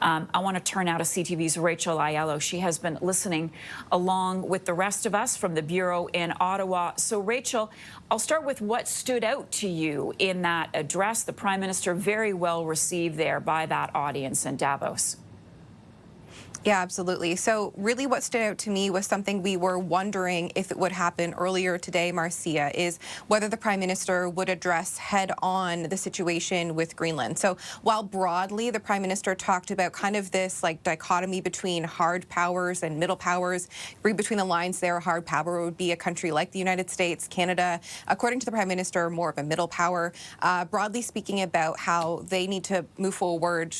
I want to turn now to CTV's Rachel Aiello. She has been listening along with the rest of us from the Bureau in Ottawa. So, Rachel, I'll start with what stood out to you in that address. The Prime Minister very well received there by that audience in Davos. Yeah, absolutely. So really what stood out to me was something we were wondering if it would happen earlier today, Marcia, is whether the Prime Minister would address head-on the situation with Greenland. So while broadly the Prime Minister talked about kind of this like dichotomy between hard powers and middle powers, read between the lines there, hard power would be a country like the United States, Canada, according to the Prime Minister, more of a middle power, broadly speaking about how they need to move forward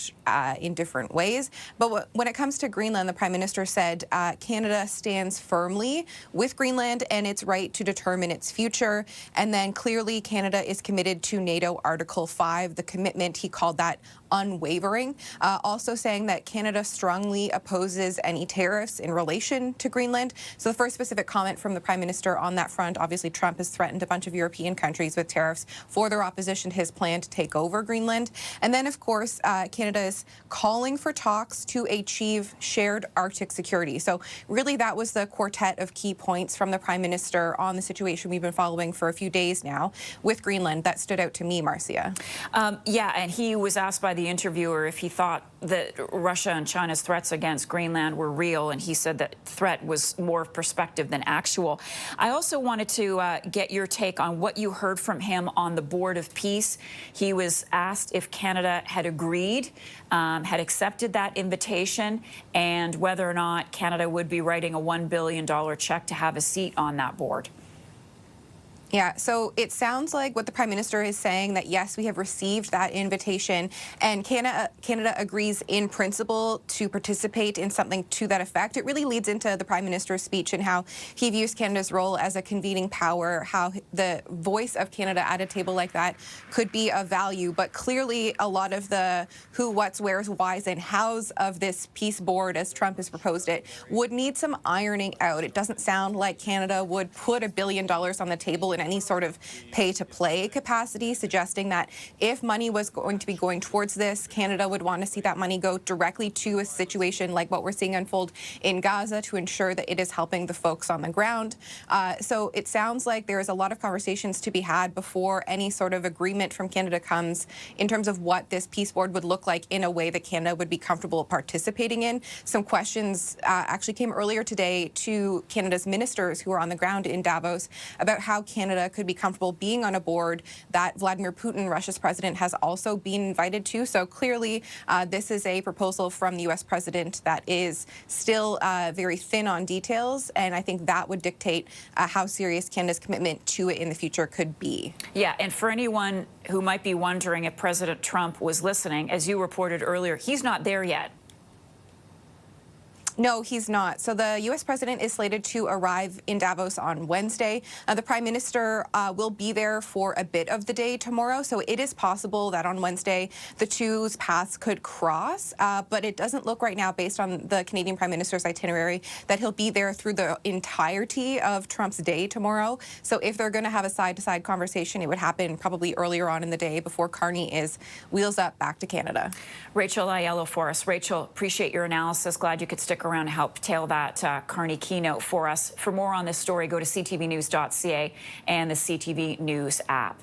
in different ways. But when it comes to Greenland, the Prime Minister said Canada stands firmly with Greenland and its right to determine its future. And then clearly Canada is committed to NATO Article 5, the commitment, he called that unwavering. Also saying that Canada strongly opposes any tariffs in relation to Greenland. So the first specific comment from the Prime Minister on that front, obviously Trump has threatened a bunch of European countries with tariffs for their opposition to his plan to take over Greenland. And then, of course, Canada is calling for talks to achieve shared Arctic security. So really that was the quartet of key points from the Prime Minister on the situation we've been following for a few days now with Greenland that stood out to me, Marcia. Yeah, and he was asked by the interviewer if he thought that Russia and China's threats against Greenland were real, and he said that threat was more perspective than actual. I also wanted to get your take on what you heard from him on the Board of Peace. He was asked if Canada had agreed, had accepted that invitation, and whether or not Canada would be writing a $1 billion check to have a seat on that board. Yeah, so it sounds like what the Prime Minister is saying that, yes, we have received that invitation and Canada agrees in principle to participate in something to that effect. It really leads into the Prime Minister's speech and how he views Canada's role as a convening power, how the voice of Canada at a table like that could be of value. But clearly a lot of the who, what's, where's, why's, and how's of this peace board, as Trump has proposed it, would need some ironing out. It doesn't sound like Canada would put $1 billion on the table in any sort of pay-to-play capacity, suggesting that if money was going to be going towards this, Canada would want to see that money go directly to a situation like what we're seeing unfold in Gaza to ensure that it is helping the folks on the ground. So it sounds like there is a lot of conversations to be had before any sort of agreement from Canada comes in terms of what this peace board would look like in a way that Canada would be comfortable participating in. Some questions actually came earlier today to Canada's ministers who are on the ground in Davos about how Canada could be comfortable being on a board that Vladimir Putin, Russia's president, has also been invited to. So clearly, this is a proposal from the U.S. president that is still very thin on details, and I think that would dictate how serious Canada's commitment to it in the future could be. Yeah, and for anyone who might be wondering if President Trump was listening, as you reported earlier, he's not there yet. No, he's not. So the U.S. president is slated to arrive in Davos on Wednesday. The Prime Minister will be there for a bit of the day tomorrow. So it is possible that on Wednesday the two's paths could cross. But it doesn't look right now, based on the Canadian Prime Minister's itinerary, that he'll be there through the entirety of Trump's day tomorrow. So if they're going to have a side-to-side conversation, it would happen probably earlier on in the day before Carney is wheels up back to Canada. Rachel Aiello for us. Rachel, appreciate your analysis. Glad you could stick around and help tail that Carney keynote for us. For more on this story, go to ctvnews.ca and the CTV News app.